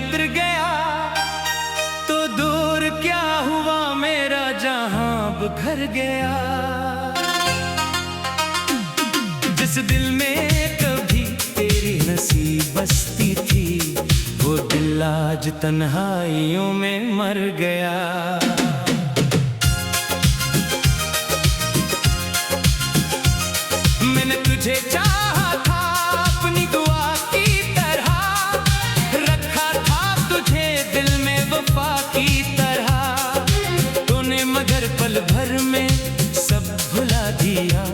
उतर गया तो दूर क्या हुआ मेरा जहां बिखर गया। जिस दिल में कभी तेरी नसीब बसती थी वो दिल आज तन्हाइयों में मर गया। मैंने तुझे चाहा था अपनी दुआ की तरह, रखा था तुझे दिल में वफा की तरह। तूने मगर पल भर में सब भुला दिया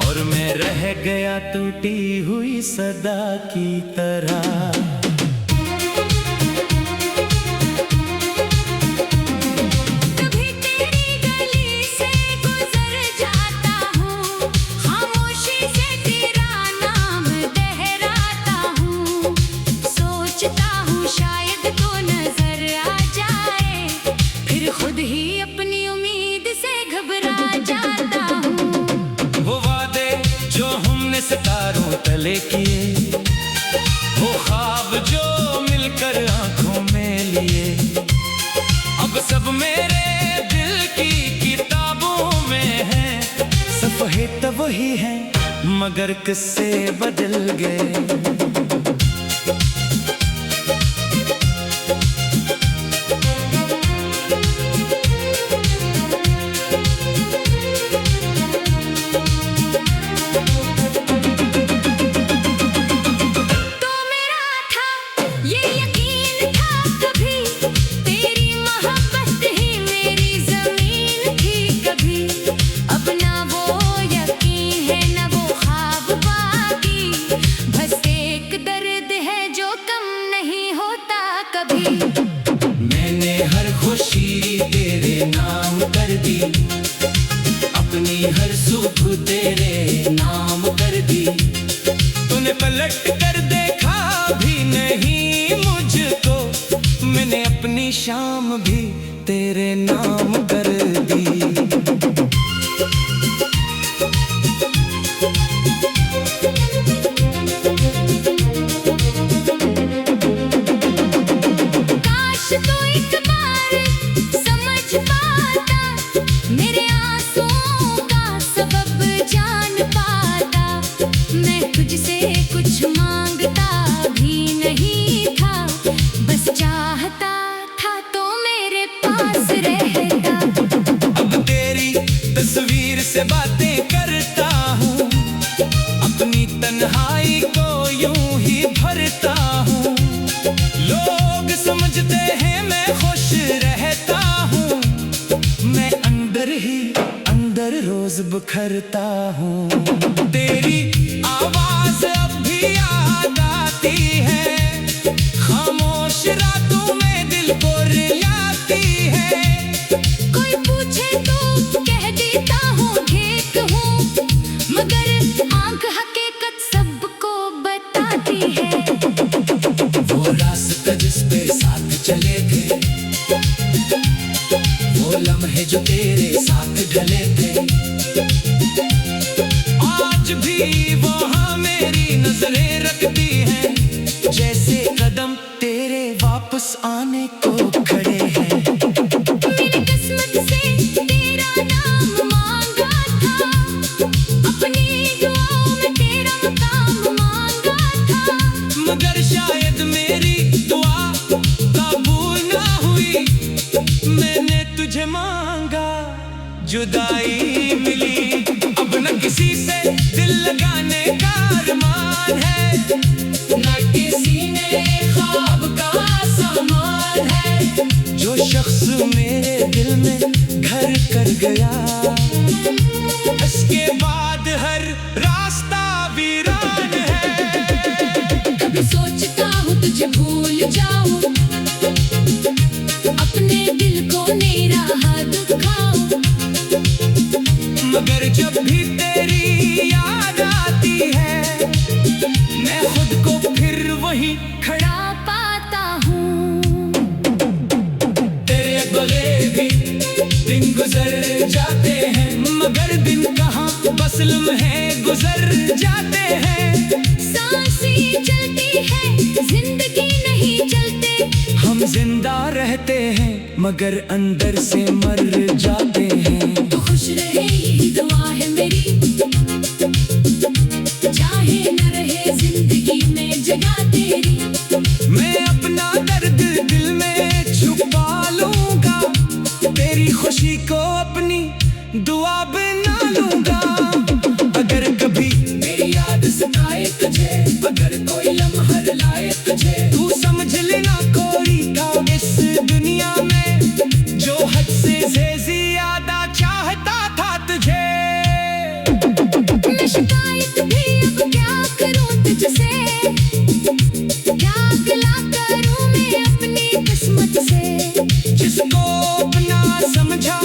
और मैं रह गया टूटी हुई सदा की तरह। खुद ही अपनी उम्मीद से घबरा जाता हूँ। वो वादे जो हमने सितारों तले किए, वो ख्वाब जो मिलकर आंखों में लिए, अब सब मेरे दिल की किताबों में है। सफ़हे तो वही हैं मगर किस्से बदल गए। मैंने हर खुशी तेरे नाम कर दी, अपनी हर सुख तेरे नाम कर दी। तूने पलट कर देखा भी नहीं मुझको, मैंने अपनी शाम भी तेरे नाम कर दी। तो एक बार समझ पाता, मेरे आंसुओं का सबब जान पाता। मैं तुझसे कुछ मांगता भी नहीं था, बस चाहता था तो मेरे पास रहता। अब तेरी तस्वीर से बातें करता हूँ, अपनी तन्हाई को यूं ही भरता हूँ। लोग समझते हैं मैं खुश रहता हूँ, मैं अंदर ही अंदर रोज बिखरता हूँ। तेरी आवाज अब भी याद आती है, खामोश रातों में दिल को रिलाती है। कोई पूछे तो कह देता हूँ ठीक हूँ, मगर आंख हकीकत सबको बताती है। वो रास्ता जिस पे साथ चले थे, वो लम्हे जो तेरे साथ ढले थे, आज भी वहाँ मेरी नजरें रखती हैं, जैसे कदम तेरे वापस आने को खड़े हैं। मेरी किस्मत से तेरा नाम मांगा था, अपनी दुआओं में तेरा मकाम मांगा था, मगर शायद मेरी दुआ कबूल ना हुई। मैंने तुझे मांगा, जुदाई मिली। अब न किसी से दिल लगाने का अरमान है, न किसी ने ख्वाब का सामान है। जो शख्स मेरे दिल में घर कर गया, इसके बाद हर रास्ता वीरान है। कभी सोचता हूँ तुझे भूल भूल जाओ, अपने दिल को निराहा दुखाओ। मगर जब भी तेरी याद आती है, मैं खुद को फिर वही खड़ा पाता हूँ। तेरे बगैर भी दिन गुजर जाते हैं, मगर दिन कहाँ बस लम्हे गुजर जाते हैं। सांसें चलती है, जिंदगी नहीं चलते। हम जिंदा रहते हैं मगर अंदर से मर जाते हैं। तो खुश रहे यही दुआ है मेरी, चाहे न रहे जिंदगी में जगह तेरी। मैं अपना दर्द दिल में छुपा लूंगा, तेरी खुशी को अपनी दुआ बना लूंगा। अगर कभी मेरी याद सताए तुझे, अगर कोई लम्हा लाए तुझे, तू समझ लेना कोई था इस दुनिया में जो हद से ज्यादा चाहता था तुझे। मैं शिकायत भी अब क्या करूं तुझसे, क्या गिला करूं मैं अपनी किस्मत से। जिसको अपना समझा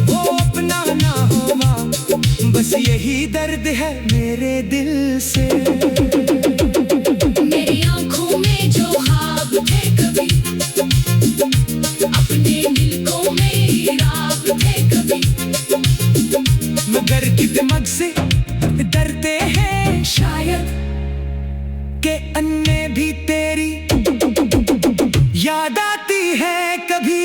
वो अपना ना होगा, बस यही दर्द है मेरे दिल से। मेरी आंखों में जो ख्वाब थे कभी, अपने दिल को मेराब थे कभी। मगर किस्मत से डरते हैं शायद के अन्य भी तेरी याद आती है कभी।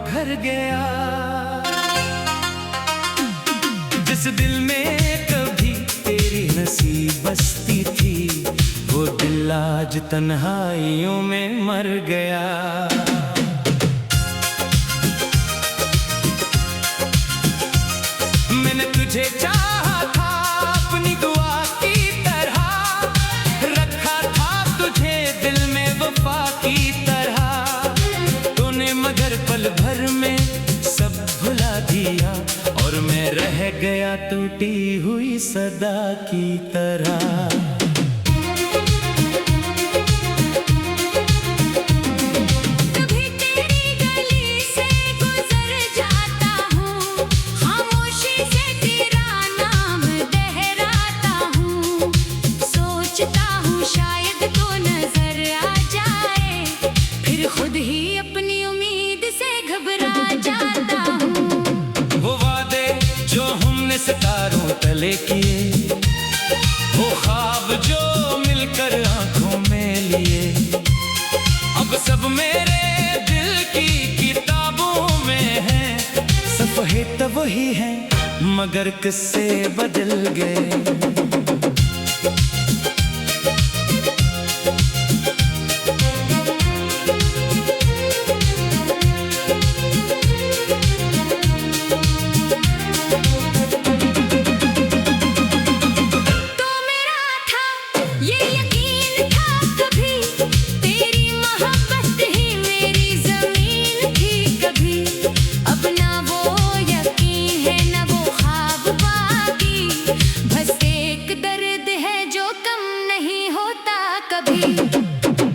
भर गया जिस दिल में कभी तेरी नसीब बसती थी, वो दिल आज तन्हाइयों में मर गया। मैंने तुझे चाहा था अपनी दुआ की तरह, रखा था तुझे दिल में वफा की तरह। तूने मगर पल भर में सब भुला दिया, और मैं रह गया टूटी हुई सदा की तरह। खुद ही अपनी उम्मीद से घबरा जाता हूँ। वो वादे जो हमने सितारों तले किए, वो ख्वाब जो मिलकर आंखों में लिए, अब सब मेरे दिल की किताबों में है। सफ़हे तो वही हैं मगर किस्से बदल गए।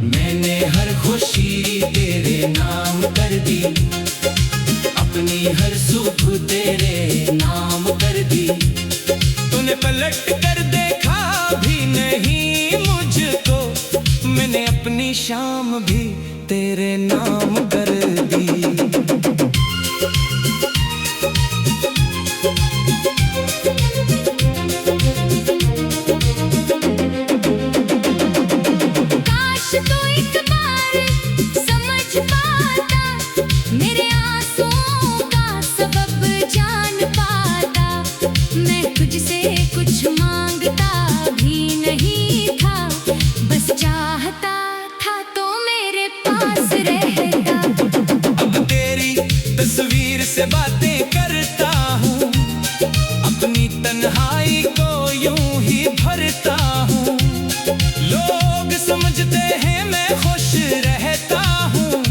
मैंने हर खुशी तेरे नाम कर दी, अपनी हर सुख तेरे नाम कर दी। तूने पलट कर देखा भी नहीं मुझको, मैंने अपनी शाम भी तेरे नाम कर दी। यूं ही भरता हूँ। लोग समझते हैं मैं खुश रहता हूँ,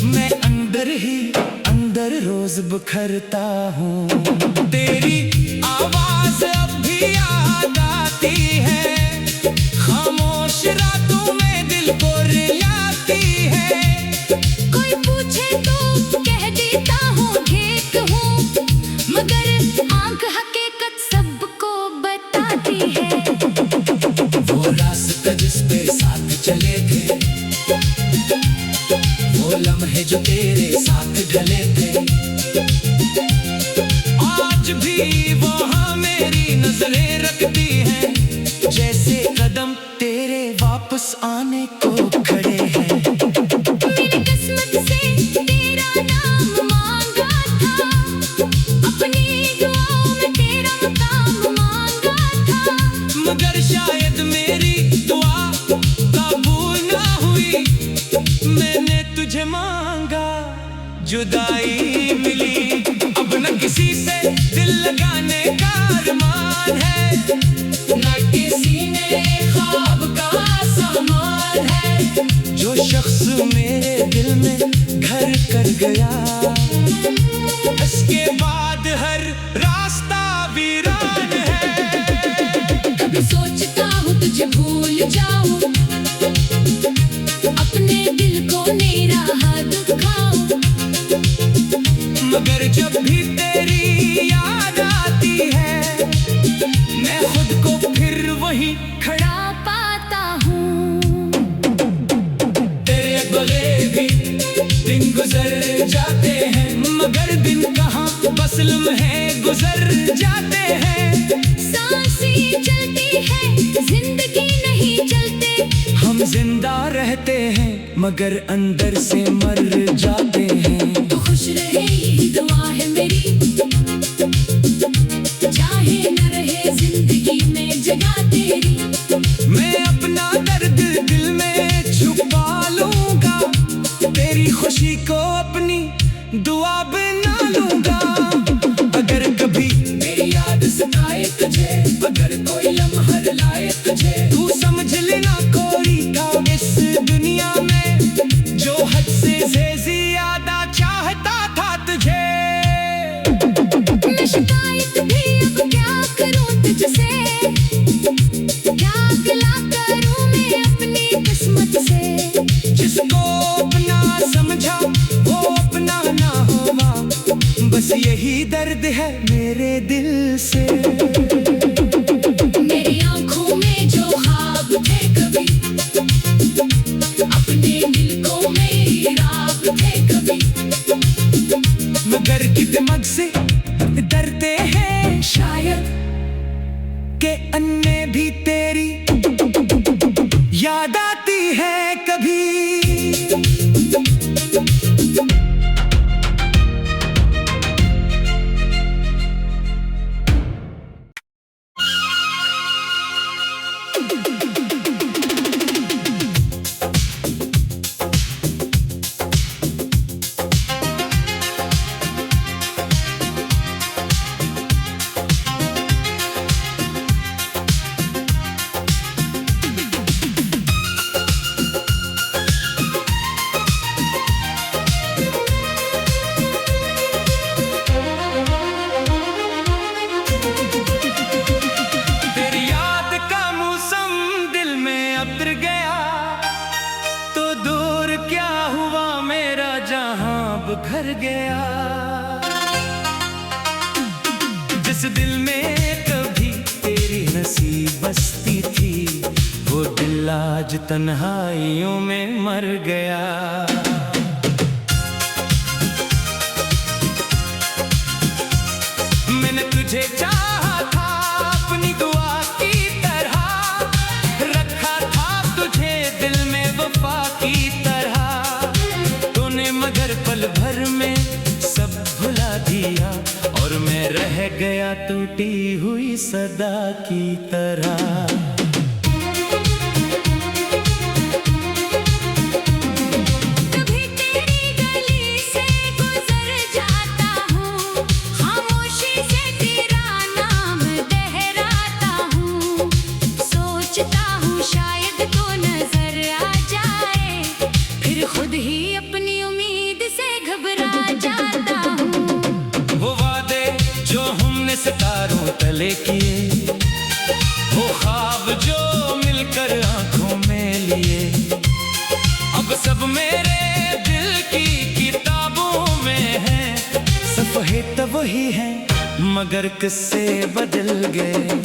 मैं अंदर ही अंदर रोज बिखरता हूँ। तेरी आवाज अब भी याद आती है, खामोश रातों में दिल को रिलाती है। कोई पूछे तो कह देता हूँ ठीक हूँ, मगर आंख हकीकत सबको बताती है। वो रास्ता जिस पे साथ चले थे, वो लम्हे जो तेरे साथ ढले थे, आज भी वहाँ मेरी नजरें रखती हैं, जैसे कदम तेरे वापस आने को खड़े हैं। मेरी किस्मत से तेरा नाम मांगा था, अपनी दुआओं में तेरा मकाम मांगा था, मगर शायद मेरी दुआ कबूल ना हुई। मैंने तुझे मांगा, जुदाई मिली। अब न किसी से दिल लगाने का अरमान है, न किसी ने ख्वाब का सामान है। जो शख्स मेरे दिल में घर कर गया, इसके बाद हर रास्ता वीरान है। कभी सोचता हूँ तुझे भूल जाऊं, अपने दिल को निराहा दुखाऊं, मगर जब भी तेरी याद आती है, मैं खुद को फिर वही खड़ा पाता हूँ। तेरे बगैर भी दिन गुजर जाते हैं, मगर दिन कहाँ बस लम्हे गुजर जाते हैं। सांसें चलती है, जिंदगी नहीं चलते, हम जिंदा रहते हैं मगर अंदर से मर जाते हैं। तो खुश रहे यही दुआ है मेरी, चाहे न रहे जिंदगी में जगह तेरी। मैं अपना दर्द दिल में छुपा लूंगा, तेरी खुशी को अपनी दुआ बना लूंगा। अगर कभी मेरी याद सताए तुझे, अगर कोई लम्हा लाए तुझे, तू समझ लेना कोई था इस दुनिया में, जो हद से ज्यादा चाहता था तुझे। मैं शिकायत भी अब क्या करूं तुझसे, क्या गिला करूं मैं अपनी किस्मत से। जिसको अपना समझा वो अपना ना हुआ, बस यही दर्द है मेरे दिल से। मेरी आंखों में जो ख्वाब थे कभी, अपने दिल को मेरी रात थे कभी, मगर कि दिमाग से डरते हैं शायद, के अन्य भी तेरी याद आती है कभी। भर गया। जिस दिल में कभी तेरी हंसी बसती थी, वो दिल आज तन्हाइयों में मर गया। मैंने तुझे चाहा था अपनी दुआ की तरह, रखा था तुझे दिल में वफा की तरह। तूने मगर पल भर में सब भुला दिया, और मैं रह गया टूटी हुई सदा की तरह। किए, वो ख्वाब जो मिलकर आंखों में लिए, अब सब मेरे दिल की किताबों में है। सफ़हे तो वही हैं मगर किस्से बदल गए।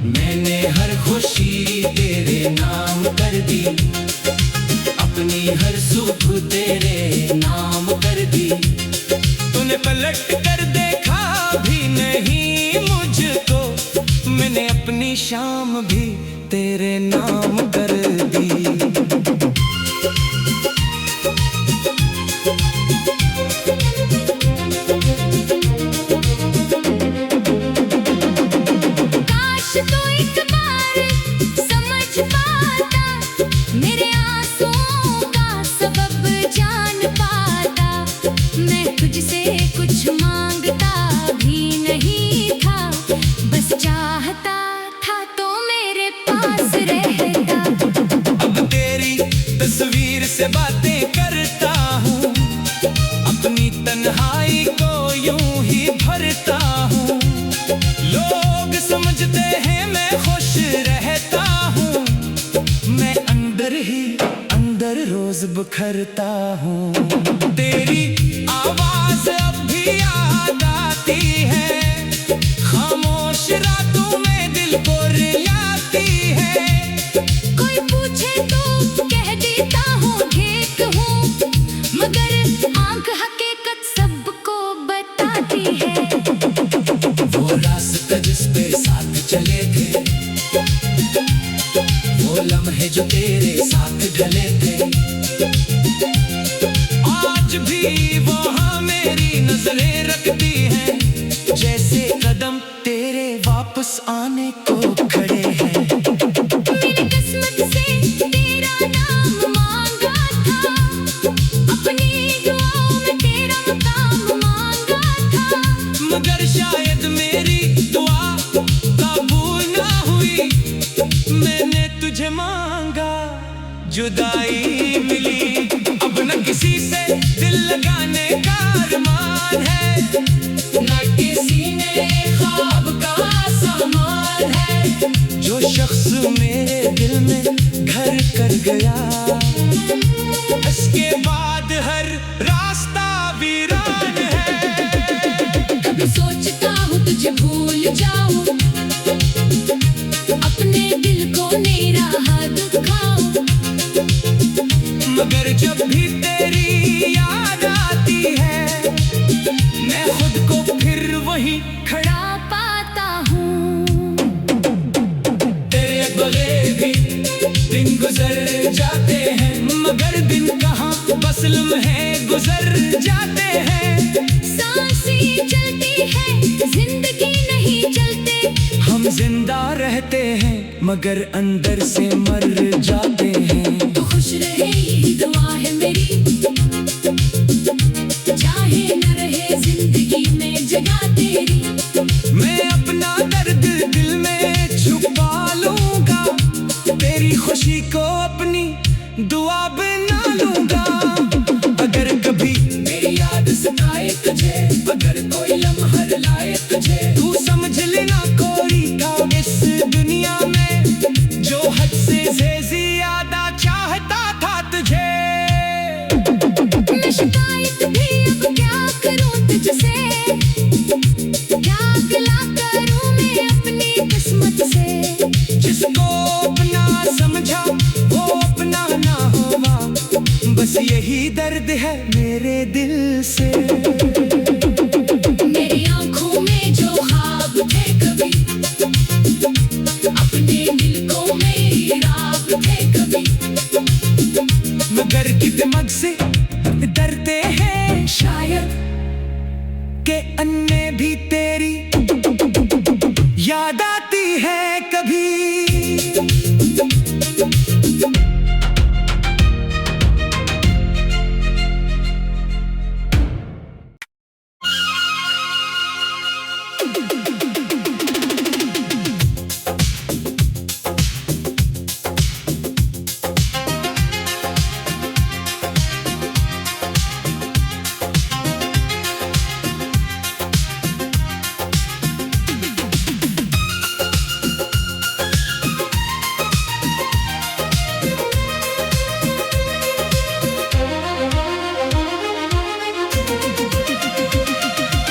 मैंने हर खुशी तेरे नाम कर दी, अपनी हर सुख तेरे नाम कर दी। तूने पलट कर देखा भी नहीं मुझको, मैंने अपनी शाम भी तेरे नाम कर दी। तस्वीर से बातें करता हूँ, अपनी तन्हाई को यूं ही भरता हूँ। लोग समझते हैं मैं खुश रहता हूँ, मैं अंदर ही अंदर रोज बिखरता हूँ। तेरी आवाज अब भी याद आती है, खामोश रातों में दिल को रुलाती है। कोई पूछे तो कह देता हूँ ठीक हूँ, मगर आंख हकीकत सबको बताती है। वो रास्ता जिस पे साथ चले थे, वो लम्हे जो तेरे साथ ढले थे, आज भी वहाँ मेरी नजरें रखती हैं, जैसे कदम तेरे वापस आने को खड़े हैं। मेरी किस्मत से तेरा नाम मांगा था, अपनी दुआओं में तेरा मकाम मांगा था, मगर शायद मेरी दुआ कबूल ना हुई। मैंने तुझे मांगा, जुदाई मिली, अब न किसी से दिल लगाने का अरमान है, न किसी ने ख्वाब का सामान है। जो शख्स मेरे दिल में घर कर गया, इसके बाद हर रास्ता वीरान है। कभी सोचता हूँ तुझे भूल जाऊं, अपने दिल को मेरा दुखाऊं, मगर जब भी तेरी याद आती है, मैं खुद को फिर वही खड़ा पाता हूँ। तेरे बगैर भी दिन गुजर जाते हैं, मगर दिन कहाँ बस लम्हे गुजर जाते हैं। सांसें चलती है जिंदगी नहीं चलते, हम जिंदा रहते हैं मगर अंदर से मर जाते हैं। तो खुश रहे यही दुआ है मेरी, चाहे न रहे जिंदगी में जगह तेरी। मैं अपना दर्द दिल में छुपा लूंगा, तेरी खुशी को अपनी दुआ बना लूंगा। अगर कभी मेरी याद सताए तुझे, अगर कोई लम्हा लाए तुझे, तू समझ लेना कोई था इस दुनिया में, जो हद से ज्यादा चाहता था तुझे। मैं शिकायत भी अब क्या करूं तुझसे, क्या गिला करूं मैं अपनी किस्मत से। जिसको अपना समझा वो अपना ना हुआ, बस यही दर्द है मेरे दिल से। मेरी आंखों में जो ख्वाब थे कभी, अपने दिल को मेरी राग थे कभी, मगर कि दिमाग से डरते हैं शायद,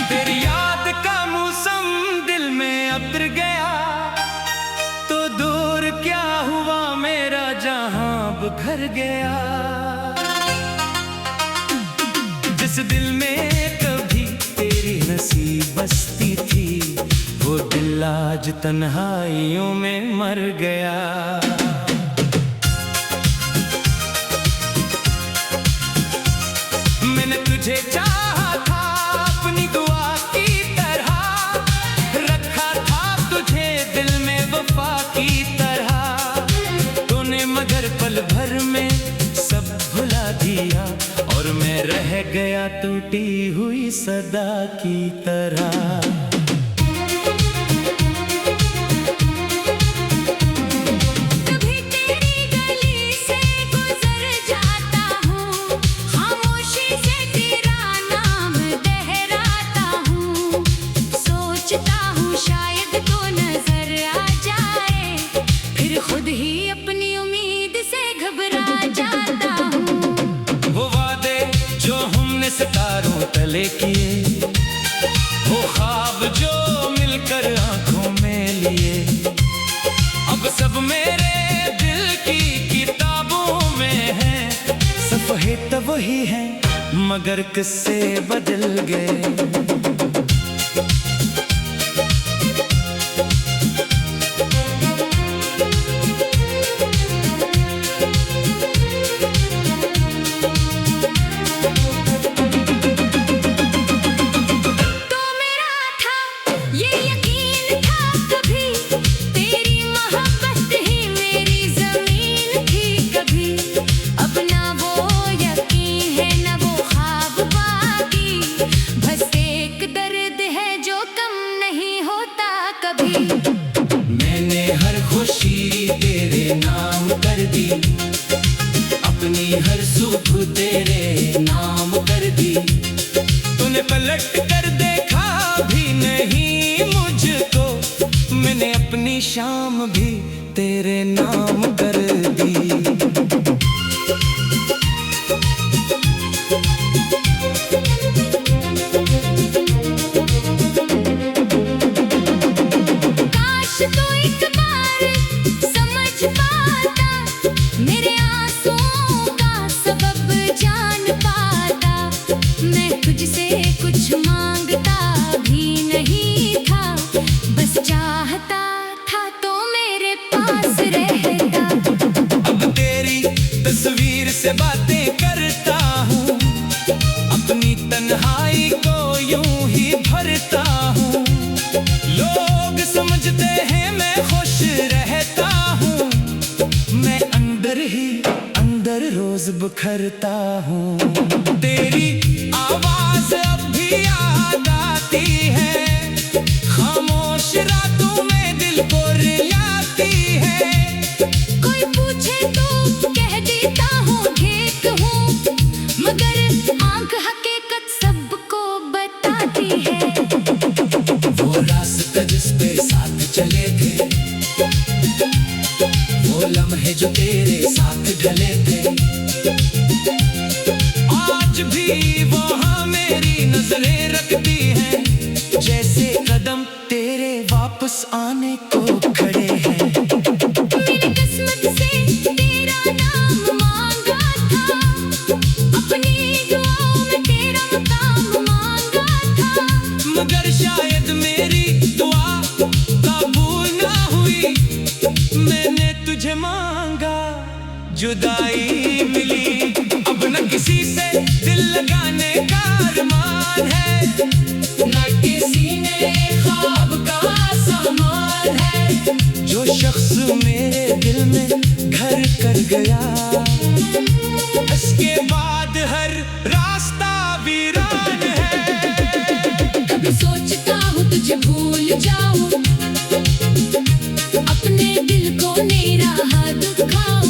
तेरी याद का मौसम दिल में उतर गया, तो दूर क्या हुआ मेरा जहां बिखर गया। जिस दिल में कभी तेरी नसीब बसती थी, वो दिल आज तन्हाइयों में मर गया। मैंने तुझे चाहा था अपनी दुआ की तरह, रखा था तुझे दिल में वफा की तरह। तूने मगर पल भर में सब भुला दिया, और मैं रह गया टूटी हुई सदा की तरह। कभी तेरी गली से गुजर जाता हूँ, खामोशी से तेरा नाम दोहराता हूँ। सोचता हूँ शायद तो नजर आ जाए, फिर खुद ही अपनी उम्मीद से घबरा जाता हूँ। वो वादे जो हमने सितारों तले किए, वो ख्वाब जो मिलकर आंखों में लिए, अब सब मेरे दिल की किताबों में है। सफ़े तो वही हैं मगर किस्से बदल गए। तो मेरा था ये यकीन था कभी, तेरी मोहब्बत ही मेरी ज़मीन थी कभी। अब ना वो यकीन है ना वो ख्वाब बाकी, बस एक दर्द है जो कम नहीं होता कभी। मैंने हर खुशी तेरे नाम कर दी, अपनी हर सुख तेरे नाम कर दी। तूने पलट कर देखा भी नहीं मुझको, मैंने अपनी शाम भी तेरे नाम कर दी। काश तो एक बार समझ पाता, मेरे आंसुओं का सबब जान पाता। मैं तुझसे कुछ मांगता भी नहीं था, बस चाहता था तो मेरे पास रहता। अब तेरी तस्वीर से बातें करता हूँ, अपनी तन्हाई को यूं ही भरता हूँ। लोग समझते हैं मैं खुश रहता हूँ, मैं अंदर ही अंदर रोज बिखरता हूँ। तेरी आवाज अब भी याद आती है, खामोश रातों में दिल को रिलाती है। कोई पूछे तो कह देता हूँ ठीक हूँ, मगर आंख हकीकत सबको बताती है। वो रास्ता जिस पे साथ चले थे, वो लम्हे जो तेरे साथ ढले थे, आज भी वहाँ मेरी नजरें रखती हैं, जैसे कदम तेरे वापस आने को खड़े हैं। मेरी किस्मत से तेरा नाम मांगा था, अपनी दुआओं में तेरा मकाम मांगा था। मगर शायद मेरी दुआ कबूल ना हुई, मैंने तुझे मांगा जुदाई मिली। अब न किसी से दिल लगाने का अरमान है, न किसी ने ख्वाब का सामान है। जो शख्स मेरे दिल में घर कर गया, इसके बाद हर रास्ता वीरान है। कभी सोचता हूँ तुझे भूल जाओ, अपने दिल को निराहा दुखाओ।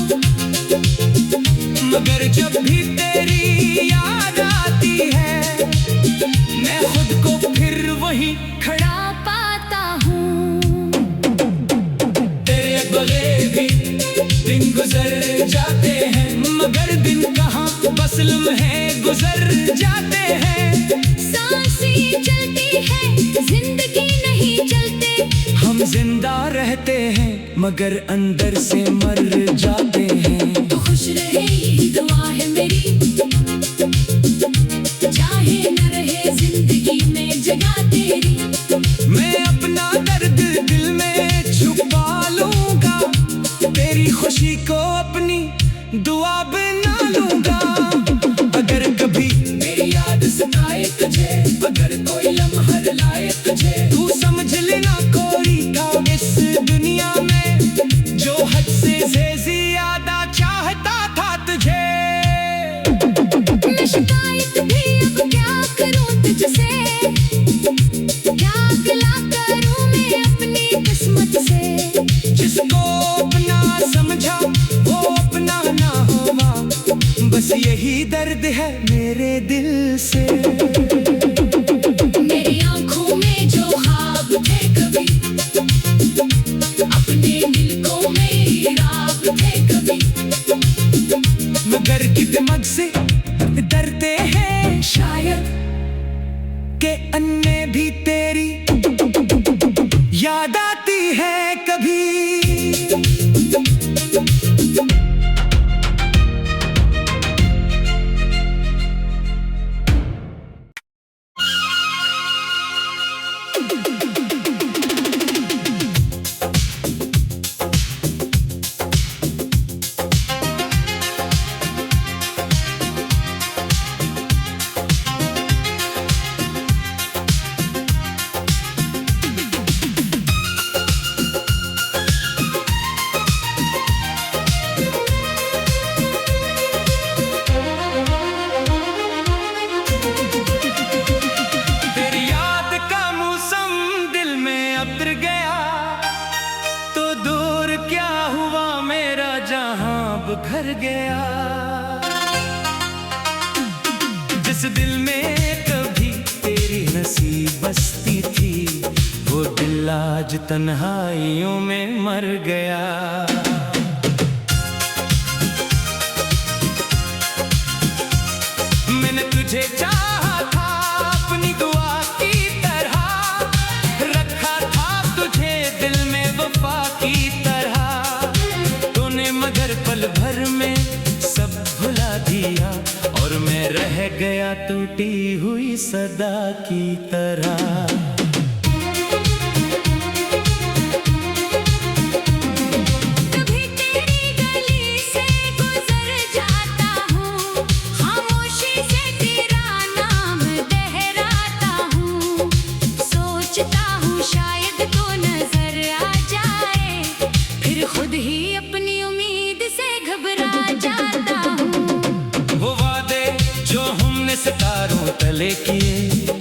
मगर जब भी तेरी याद आती है मैं खुद को फिर वही खड़ा पाता हूँ। तेरे बगैर भी दिन गुजर जाते हैं, मगर दिन कहाँ बस लम्हे गुजर जाते हैं। सांसें चलती है, जिंदगी नहीं चलते। हम जिंदा रहते हैं मगर अंदर से मर जाते हैं। तो खुश रहे यही दुआ है मेरी, चाहे न रहे जिंदगी में जगह तेरी। मैं अपना दर्द दिल में छुपा लूंगा, तेरी खुशी को अपनी दुआ बना लूंगा। अगर कभी मेरी याद सताए तुझे, अगर कोई लम्हा लाए तुझे, तू समझ लेना कोई था इस दुनिया में जो हद से ज्यादा चाहता था तुझे। मैं शिकायत भी अब क्या करूं तुझसे, क्या गिला करूं मैं अपनी किस्मत से। जिसको अपना समझा वो अपना ना हुआ, बस यही दर्द है मेरे दिल से। मेरी आंखों में जो ख्वाब थे कभी, अपने दिल को मेरी राब थे कभी। मगर की दिमाग से डरते हैं शायद के अन्य भी तेरी याद आती है कभी। भर गया जिस दिल में कभी तेरी नसीब बसती थी, वो दिल आज तन्हाइयों में मर गया। मैंने तुझे चाहा था अपनी दुआ की तरह, रखा था तुझे दिल में वफा की तरह। तूने मगर पल भर में सब भुला दिया और मैं रह गया टूटी हुई सदा की तरह। खुद ही अपनी उम्मीद से घबरा जाता हूँ। वो वादे जो हमने सितारों तले किए,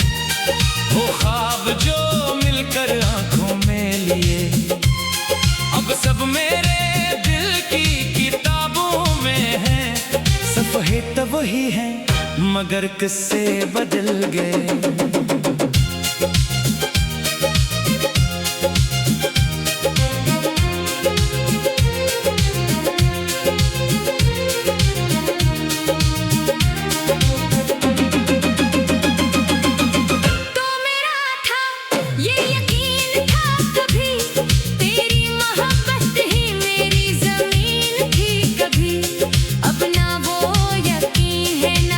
वो ख्वाब जो मिलकर आंखों में लिए, अब सब मेरे दिल की किताबों में है। सफ़े तो वही हैं मगर किस्से बदल गए। अब ना वो यकीन है